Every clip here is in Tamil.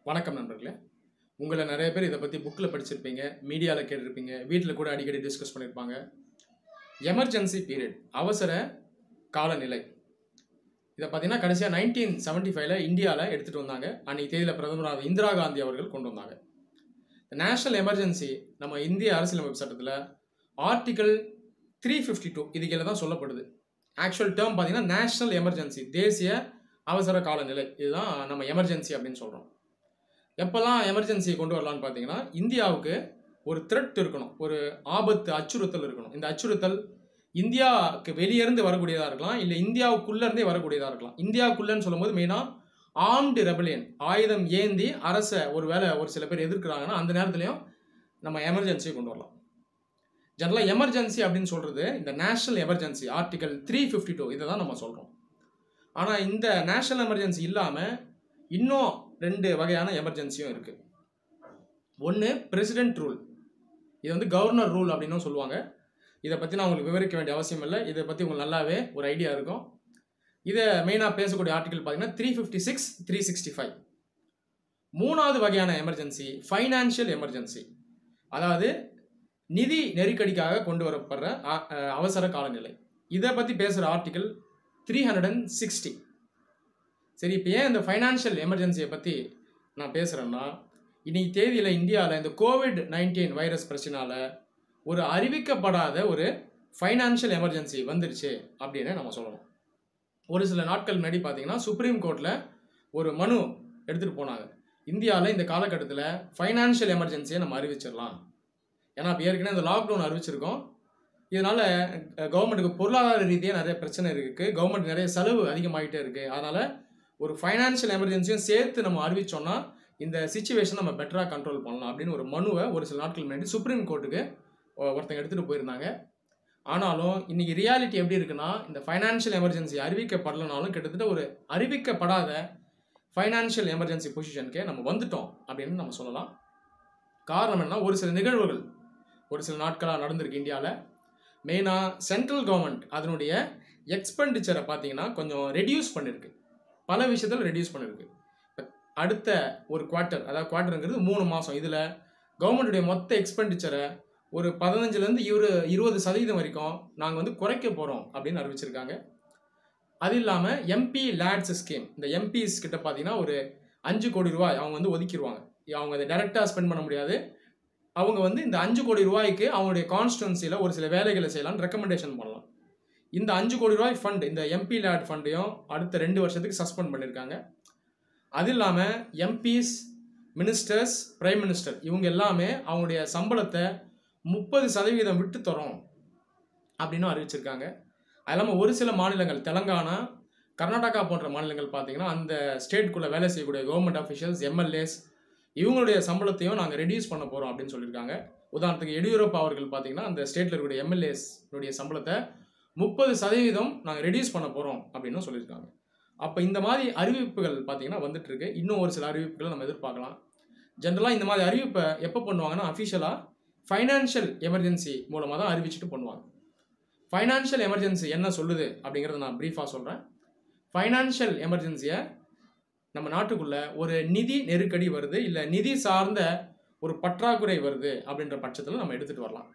வணக்கம் நண்பர்களே. உங்கள நிறைய பேர் இதை பற்றி புக்கில் படிச்சிருப்பீங்க, மீடியாவில் கேட்டிருப்பீங்க, வீட்டில் கூட அடிக்கடி டிஸ்கஸ் பண்ணியிருப்பாங்க. எமர்ஜென்சி பீரியட், அவசர காலநிலை. இதை பார்த்தீங்கன்னா கடைசியாக 1975 இந்தியாவில் எடுத்துகிட்டு வந்தாங்க. அன்றைக்கி தேதியில் பிரதமராக இந்திரா காந்தி அவர்கள் கொண்டு வந்தாங்க. நேஷனல் எமர்ஜென்சி நம்ம இந்திய அரசியலமைப்பு சட்டத்தில் ஆர்டிகல் 352 இதுக்கு தான் சொல்லப்படுது. ஆக்சுவல் டேர்ம் பார்த்தீங்கன்னா நேஷனல் எமர்ஜென்சி, தேசிய அவசர காலநிலை. இதுதான் நம்ம எமர்ஜென்சி அப்படின்னு சொல்கிறோம். எப்போல்லாம் எமர்ஜென்சியை கொண்டு வரலான்னு பார்த்தீங்கன்னா, இந்தியாவுக்கு ஒரு த்ரெட் இருக்கணும், ஒரு ஆபத்து, அச்சுறுத்தல் இருக்கணும். இந்த அச்சுறுத்தல் இந்தியாவுக்கு வெளியேருந்து வரக்கூடியதாக இருக்கலாம், இல்லை இந்தியாவுக்குள்ளேருந்தே வரக்கூடியதாக இருக்கலாம். இந்தியாவுக்குள்ளேன்னு சொல்லும்போது மெயினாக ஆர்ம்டு ரெபலியன், ஆயுதம் ஏந்தி அரசை ஒரு சில பேர் எதிர்க்கிறாங்கன்னா அந்த நேரத்துலையும் நம்ம எமர்ஜென்சியை கொண்டு வரலாம். ஜெனரலாக எமர்ஜென்சி அப்படின்னு சொல்கிறது இந்த நேஷனல் எமர்ஜென்சி ஆர்டிகல் 352 இதை தான் நம்ம சொல்கிறோம். ஆனால் இந்த நேஷனல் எமர்ஜென்சி இல்லாமல் இன்னும் 2 வகையான எமர்ஜென்சியும் இருக்குது. ஒன்று பிரசிடென்ட் ரூல், இது கவர்னர் ரூல் அப்படின்னும் சொல்லுவாங்க. இதை பற்றி நான் உங்களுக்கு விவரிக்க வேண்டிய அவசியம் இல்லை, இதை பற்றி உங்களுக்கு நல்லாவே ஒரு ஐடியா இருக்கும். இதை மெயினாக பேசக்கூடிய ஆர்டிகல் பார்த்தீங்கன்னா 356, 365. மூணாவது வகையான எமர்ஜென்சி ஃபைனான்ஷியல் எமர்ஜென்சி, அதாவது நிதி நெருக்கடிக்காக கொண்டு வரப்படுற அவசர காலநிலை. இதை பற்றி பேசுகிற ஆர்டிகல் 360. சரி, இப்போ ஏன் இந்த ஃபைனான்ஷியல் எமர்ஜென்சியை பற்றி நான் பேசுகிறேன்னா, இன்னைக்கு தேதியில் இந்தியாவில் இந்த COVID-19 வைரஸ் பிரச்சனால் ஒரு அறிவிக்கப்படாத ஒரு ஃபைனான்ஷியல் எமர்ஜென்சி வந்துருச்சு அப்படின்னு நம்ம சொல்லணும். ஒரு சில நாட்கள் முன்னாடி பார்த்தீங்கன்னா சுப்ரீம் கோர்ட்டில் ஒரு மனு எடுத்துகிட்டு போனாங்க. இந்தியாவில் இந்த காலகட்டத்தில் ஃபைனான்ஷியல் எமர்ஜென்சியை நம்ம அறிவிச்சிடலாம். ஏன்னா இப்போ ஏற்கனவே இந்த லாக்டவுன் அறிவிச்சிருக்கோம். இதனால் கவர்மெண்ட்டுக்கு பொருளாதார ரீதியாக நிறைய பிரச்சனை இருக்குது, கவர்மெண்ட் நிறைய செலவு அதிகமாகிட்டே இருக்குது. அதனால் ஒரு ஃபைனான்ஷியல் எமர்ஜென்சியும் சேர்த்து நம்ம அறிவிச்சோன்னா இந்த சிச்சுவேஷன் நம்ம பெட்டராக கண்ட்ரோல் பண்ணலாம் அப்படின்னு ஒரு மனுவை ஒரு சில நாட்கள் முன்னாடி சுப்ரீம் கோர்ட்டுக்கு ஒருத்தங்க எடுத்துகிட்டு போயிருந்தாங்க. ஆனாலும் இன்றைக்கி ரியாலிட்டி எப்படி இருக்குன்னா, இந்த ஃபைனான்ஷியல் எமர்ஜென்சி அறிவிக்கப்படலைனாலும் கிட்டத்தட்ட ஒரு அறிவிக்கப்படாத ஃபைனான்ஷியல் எமர்ஜென்சி பொசிஷனுக்கே நம்ம வந்துட்டோம் அப்படின்னு நம்ம சொல்லலாம். காரணம் என்ன, ஒரு சில நிகழ்வுகள் ஒரு சில நாட்களாக நடந்திருக்கு இந்தியாவில். மெயினாக சென்ட்ரல் கவர்மெண்ட் அதனுடைய எக்ஸ்பெண்டிச்சரை பார்த்தீங்கன்னா கொஞ்சம் ரெடியூஸ் பண்ணியிருக்கு, பல விஷயத்தில் ரெடியூஸ் பண்ணியிருக்கு. அடுத்த ஒரு குவார்ட்டர், அதாவது குவார்ட்டருங்கிறது 3 மாதம், இதில் கவர்மெண்ட்டுடைய மொத்த எக்ஸ்பெண்டிச்சரை ஒரு 15% 20% வரைக்கும் நாங்கள் குறைக்க போகிறோம் அப்படின்னு அறிவிச்சிருக்காங்க. அது இல்லாமல் எம்பி லேட்ஸ் ஸ்கீம், இந்த எம்பிஸ் கிட்ட பார்த்தீங்கன்னா ஒரு 5 கோடி ரூபாய் அவங்க ஒதுக்கிடுவாங்க. அவங்க அதை டைரெக்டாக ஸ்பெண்ட் பண்ண முடியாது. அவங்க இந்த 5 கோடி ரூபாய்க்கு அவங்களுடைய கான்ஸ்டுவன்சியில் ஒரு சில வேலைகளை செய்யலாம்னு ரெக்கமெண்டேஷன் பண்ணலாம். இந்த 5 கோடி ரூபாய் ஃபண்ட், இந்த எம்பி லேட் ஃபண்டையும் அடுத்த 2 வருஷத்துக்கு சஸ்பெண்ட் பண்ணியிருக்காங்க. அது இல்லாமல் எம்பிஸ், மினிஸ்டர்ஸ், பிரைம் மினிஸ்டர் இவங்க எல்லாமே அவங்களுடைய சம்பளத்தை 30% விட்டு தரோம் அப்படின்னு அறிவிச்சிருக்காங்க. அது இல்லாமல் ஒரு சில மாநிலங்கள், தெலங்கானா, கர்நாடகா போன்ற மாநிலங்கள் பார்த்தீங்கன்னா அந்த ஸ்டேட்குள்ளே வேலை செய்யக்கூடிய கவர்மெண்ட் அஃபிஷியல்ஸ், எம்எல்ஏஸ் இவங்களுடைய சம்பளத்தையும் நாங்கள் ரெடியூஸ் பண்ண போகிறோம் அப்படின்னு சொல்லியிருக்காங்க. உதாரணத்துக்கு எடியூரப்பா அவர்கள் பார்த்தீங்கன்னா அந்த ஸ்டேட்டில் இருக்கக்கூடிய எம்எல்ஏஸ்னுடைய சம்பளத்தை 30% நாங்கள் ரெடியூஸ் பண்ண போகிறோம் அப்படின்னு சொல்லியிருக்காங்க. அப்போ இந்த மாதிரி அறிவிப்புகள் பார்த்தீங்கன்னா வந்துட்டு இருக்கு. இன்னும் ஒரு சில அறிவிப்புகளை நம்ம எதிர்பார்க்கலாம். ஜென்ரலாக இந்த மாதிரி அறிவிப்பை எப்போ பண்ணுவாங்கன்னா, அஃபிஷியலாக ஃபைனான்ஷியல் எமர்ஜென்சி மூலமாக தான் அறிவிச்சுட்டு பண்ணுவாங்க. ஃபைனான்ஷியல் எமர்ஜென்சி என்ன சொல்லுது அப்படிங்கிறத நான் ப்ரீஃபாக சொல்கிறேன். ஃபைனான்ஷியல் எமர்ஜென்சியை நம்ம நாட்டுக்குள்ளே ஒரு நிதி நெருக்கடி வருது, இல்லை நிதி சார்ந்த ஒரு பற்றாக்குறை வருது அப்படின்ற பட்சத்தில் நம்ம எடுத்துகிட்டு வரலாம்.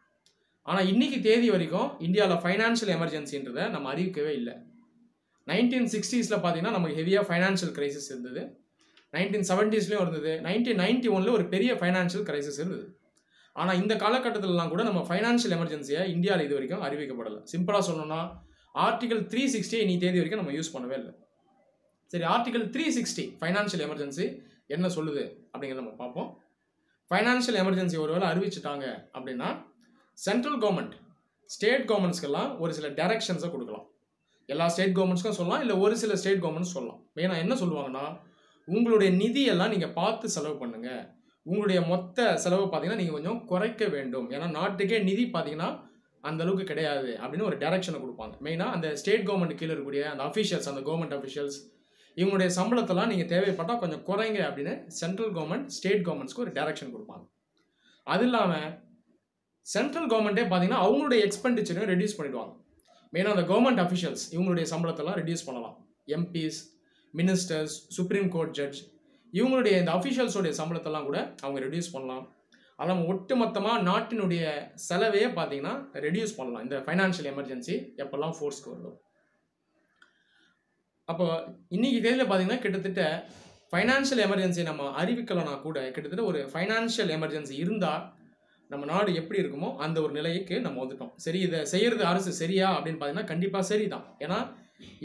ஆனால் இன்றைக்கி தேதி வரைக்கும் இந்தியாவில் ஃபைனான்ஷியல் எமர்ஜென்சின்றதை நம்ம அறிவிக்கவே இல்லை. 1960s பார்த்தீங்கன்னா நமக்கு ஹெவியாக ஃபைனான்ஷியல் கிரைசிஸ் இருந்தது, 1970sலையும் இருந்தது, 1991 ஒரு பெரிய ஃபைனான்ஷியல் கிரைசிஸ் இருந்தது. ஆனால் இந்த காலகட்டத்திலலாம் கூட நம்ம ஃபைனான்ஷியல் எமர்ஜென்சியை இந்தியாவில் இது வரைக்கும் அறிவிக்கப்படலை. சிம்பிளாக சொல்லணும்னா ஆர்டிகல் 360 இன்னைக்கு தேதி வரைக்கும் நம்ம யூஸ் பண்ணவே இல்லை. சரி, ஆர்டிகல் 360 ஃபைனான்ஷியல் எமர்ஜென்சி என்ன சொல்லுது அப்படிங்கிறத நம்ம பார்ப்போம். ஃபைனான்ஷியல் எமர்ஜென்சி ஒருவேளை அறிவிச்சிட்டாங்க அப்படின்னா சென்ட்ரல் கவர்மெண்ட் ஸ்டேட் கவர்மெண்ட்ஸ்க்கெல்லாம் ஒரு சில டைரக்ஷன்ஸை கொடுக்கலாம். எல்லா ஸ்டேட் கவர்மெண்ட்ஸ்க்கும் சொல்லலாம், இல்லை ஒரு சில ஸ்டேட் கவர்மெண்ட்ஸ் சொல்லலாம். மெயினாக என்ன சொல்லுவாங்கன்னா, உங்களுடைய நிதியெல்லாம் நீங்கள் பார்த்து செலவு பண்ணுங்கள், உங்களுடைய மொத்த செலவு பார்த்தீங்கன்னா நீங்கள் கொஞ்சம் குறைக்க வேண்டும், ஏன்னா நாட்டுக்கே நிதி பார்த்தீங்கன்னா அந்த அளவுக்கு கிடையாது அப்படின்னு ஒரு டைரக்ஷனை கொடுப்பாங்க. மெயினாக அந்த ஸ்டேட் கவர்மெண்ட் கீழே இருக்கக்கூடிய அந்த அஃபிஷியல்ஸ், அந்த கவர்மெண்ட் அஃபிஷியல்ஸ் இவங்களுடைய சம்பளத்தெல்லாம் நீங்கள் தேவைப்பட்டால் கொஞ்சம் குறைங்க அப்படின்னு சென்ட்ரல் கவர்மெண்ட் ஸ்டேட் கவர்மெண்ட்ஸ்க்கு ஒரு டைரக்ஷன் கொடுப்பாங்க. அது இல்லாமல் சென்ட்ரல் கவர்மெண்ட்டே பார்த்தீங்கன்னா அவங்களுடைய எக்ஸ்பெண்டிச்சரையும் ரெடியூஸ் பண்ணிடுவாங்க. மெயினாக அந்த கவர்மெண்ட் அஃபிஷியல்ஸ் இவங்களுடைய சம்பளத்தெல்லாம் ரெடியூஸ் பண்ணலாம். MPs, ministers, supreme court judge இவங்களுடைய இந்த அஃபிஷியல்ஸோடைய சம்பளத்தெல்லாம் கூட அவங்க ரெடியூஸ் பண்ணலாம். அதெல்லாம் ஒட்டு மொத்தமாக நாட்டினுடைய செலவையே பார்த்தீங்கன்னா ரெடியூஸ் பண்ணலாம் இந்த ஃபைனான்ஷியல் எமர்ஜென்சி எப்போல்லாம் ஃபோர்ஸ்க்கு வருதோ. அப்போ இன்னைக்கு தேதியில் பார்த்தீங்கன்னா கிட்டத்தட்ட ஃபைனான்ஷியல் எமர்ஜென்சி நம்ம அறிவிக்கலைன்னா கூட கிட்டத்தட்ட ஒரு ஃபைனான்ஷியல் எமர்ஜென்சி இருந்தால் நம்ம நாடு எப்படி இருக்குமோ அந்த ஒரு நிலைக்கு நம்ம வந்துட்டோம். சரி, இதை செய்கிறது அரசு சரியா அப்படின்னு பார்த்தீங்கன்னா கண்டிப்பாக சரி தான். ஏன்னா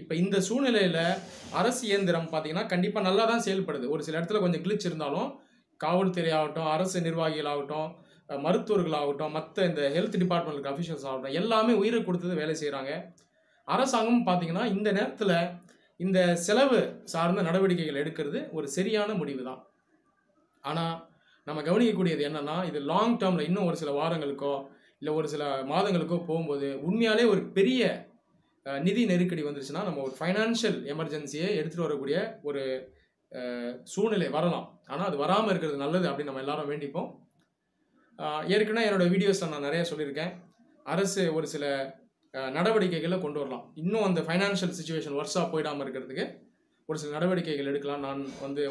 இப்போ இந்த சூழ்நிலையில் அரசு இயந்திரம் பார்த்தீங்கன்னா கண்டிப்பாக நல்லா தான் செயல்படுது. ஒரு சில இடத்துல கொஞ்சம் கிளிச் இருந்தாலும் காவல்துறை ஆகட்டும், அரசு நிர்வாகிகள் ஆகட்டும், மருத்துவர்கள் ஆகட்டும், மற்ற இந்த ஹெல்த் டிபார்ட்மெண்ட்டுக்கு அஃபிஷியல்ஸ் ஆகட்டும், எல்லாமே உயிரை கொடுத்தது வேலை செய்கிறாங்க. அரசாங்கம் பார்த்தீங்கன்னா இந்த நேரத்தில் இந்த செலவு சார்ந்த நடவடிக்கைகள் எடுக்கிறது ஒரு சரியான முடிவு தான். ஆனால் நம்ம கவனிக்கக்கூடியது என்னன்னா, இது லாங் டேர்மில் இன்னும் ஒரு சில வாரங்களுக்கோ இல்லை ஒரு சில மாதங்களுக்கோ போகும்போது உண்மையாலே ஒரு பெரிய நிதி நெருக்கடி வந்துருச்சுன்னா நம்ம ஒரு ஃபைனான்ஷியல் எமர்ஜென்சியை எடுத்துகிட்டு வரக்கூடிய ஒரு சூழ்நிலை வரலாம். ஆனால் அது வராமல் இருக்கிறது நல்லது அப்படின்னு நம்ம எல்லாரும் வேண்டிப்போம். ஏற்கனவே என்னோடய வீடியோஸில் நான் நிறைய சொல்லியிருக்கேன். அரசு ஒரு சில நடவடிக்கைகளை கொண்டு வரலாம். இன்னும் அந்த ஃபைனான்ஷியல் சுச்சுவேஷன் ஒர்ஸாக போயிடாமல் இருக்கிறதுக்கு ஒரு சில நடவடிக்கைகள் எடுக்கலாம். நான்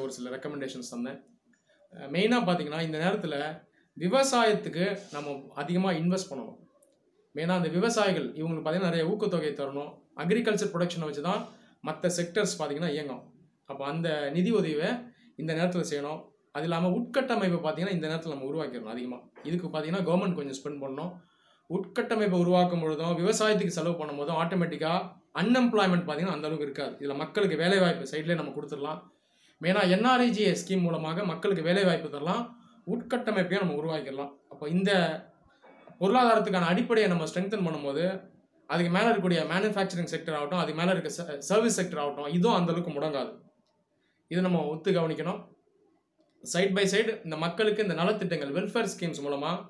ஒரு சில ரெக்கமெண்டேஷன்ஸ் தந்தேன். மெயினாக பார்த்தீங்கன்னா இந்த நேரத்தில் விவசாயத்துக்கு நம்ம அதிகமாக இன்வெஸ்ட் பண்ணணும். மெயினாக அந்த விவசாயிகள் இவங்களுக்கு பார்த்தீங்கன்னா நிறைய ஊக்கத்தொகை தரணும். அக்ரிகல்ச்சர் ப்ரொடக்ஷனை வச்சு தான் மற்ற செக்டர்ஸ் பார்த்தீங்கன்னா இயங்கும். அப்போ அந்த நிதி உதவியை இந்த நேரத்தில் செய்யணும். அது இல்லாமல் உட்கட்டமைப்பை பார்த்தீங்கன்னா இந்த நேரத்தில் நம்ம உருவாக்கிடணும் அதிகமாக. இதுக்கு பார்த்தீங்கன்னா கவர்மெண்ட் கொஞ்சம் ஸ்பெண்ட் பண்ணணும். உட்கட்டமைப்பை உருவாக்கும் பொழுதும் விவசாயத்துக்கு செலவு பண்ணும் போதும் ஆட்டோமேட்டிக்காக அன்எம்ப்ளாய்மெண்ட் பார்த்தீங்கன்னா அந்தளவுக்கு இருக்காது. இதில் மக்களுக்கு வேலைவாய்ப்பு சைட்லேயே நம்ம கொடுத்துடலாம். மெயினாக NREGA ஸ்கீம் மூலமாக மக்களுக்கு வேலைவாய்ப்பு தரலாம், உட்கட்டமைப்பையும் நம்ம உருவாக்கிடலாம். அப்போ இந்த பொருளாதாரத்துக்கான அடிப்படையை நம்ம ஸ்ட்ரெங்தன் பண்ணும்போது அதுக்கு மேலே இருக்கக்கூடிய மேனுஃபேக்சரிங் செக்டர் ஆகட்டும், அதுக்கு மேலே இருக்க சர்வீஸ் செக்டர் ஆகட்டும், இதுவும் அந்தளவுக்கு முடங்காது. இது நம்ம ஒத்து கவனிக்கணும். சைட் பை சைடு இந்த மக்களுக்கு இந்த நலத்திட்டங்கள் வெல்ஃபேர் ஸ்கீம்ஸ் மூலமாக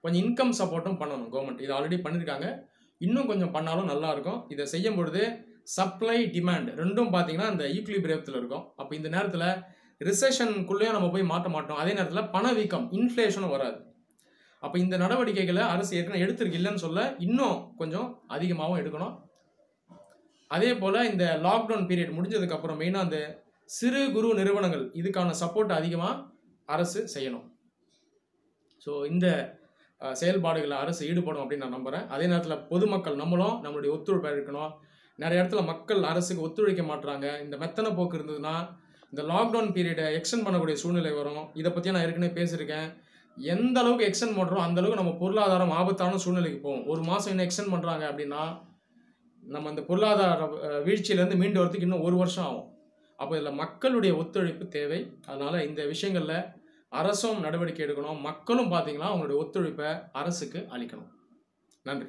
கொஞ்சம் இன்கம் சப்போர்ட்டும் பண்ணணும் கவர்மெண்ட். இது ஆல்ரெடி பண்ணியிருக்காங்க, இன்னும் கொஞ்சம் பண்ணாலும் நல்லாயிருக்கும். இதை செய்யும் பொழுது சப்ளை டிமாண்ட் ரெண்டும் பார்த்தீங்கன்னா இந்த ஈக்குலிபிரியத்தில் இருக்கும். அப்போ இந்த நேரத்தில் ரிசெஷனுக்குள்ளேயும் நம்ம போய் மாட்ட மாட்டோம். அதே நேரத்தில் பணவீக்கம் இன்ஃப்ளேஷனும் வராது. அப்போ இந்த நடவடிக்கைகளை அரசு ஏற்கனவே எடுத்திருக்கு, இல்லைன்னு சொல்ல, இன்னும் கொஞ்சம் அதிகமாகவும் எடுக்கணும். அதே போல் இந்த லாக்டவுன் பீரியட் முடிஞ்சதுக்கப்புறம் மெயினாக அந்த சிறு குறு நிறுவனங்கள் இதுக்கான சப்போர்ட் அதிகமாக அரசு செய்யணும். ஸோ இந்த செயல்பாடுகளை அரசு ஈடுபடும் அப்படின்னு நான் நம்புகிறேன். அதே நேரத்தில் பொதுமக்கள் நம்மளும் நம்மளுடைய ஒத்துழைப்பு இருக்கணும். நிறைய இடத்துல மக்கள் அரசுக்கு ஒத்துழைக்க மாட்டுறாங்க. இந்த மெத்தனை போக்கு இருந்ததுன்னா இந்த லாக்டவுன் பீரியடை எக்ஸ்டெண்ட் பண்ணக்கூடிய சூழ்நிலை வரும். இதை பற்றி நான் ஏற்கனவே பேசியிருக்கேன். எந்த அளவுக்கு எக்ஸ்டெண்ட் பண்ணுறோம் அந்தளவுக்கு நம்ம பொருளாதாரம் ஆபத்தான சூழ்நிலைக்கு போகும். ஒரு மாதம் இன்னும் எக்ஸ்டெண்ட் பண்ணுறாங்க அப்படின்னா நம்ம இந்த பொருளாதார வீழ்ச்சியிலேருந்து மீண்டு வரதுக்கு இன்னும் 1 வருஷம் ஆகும். அப்போ இதில் மக்களுடைய ஒத்துழைப்பு தேவை. அதனால் இந்த விஷயங்களில் அரசும் நடவடிக்கை எடுக்கணும், மக்களும் பார்த்தீங்கன்னா அவங்களுடைய ஒத்துழைப்பை அரசுக்கு அளிக்கணும். நன்றி.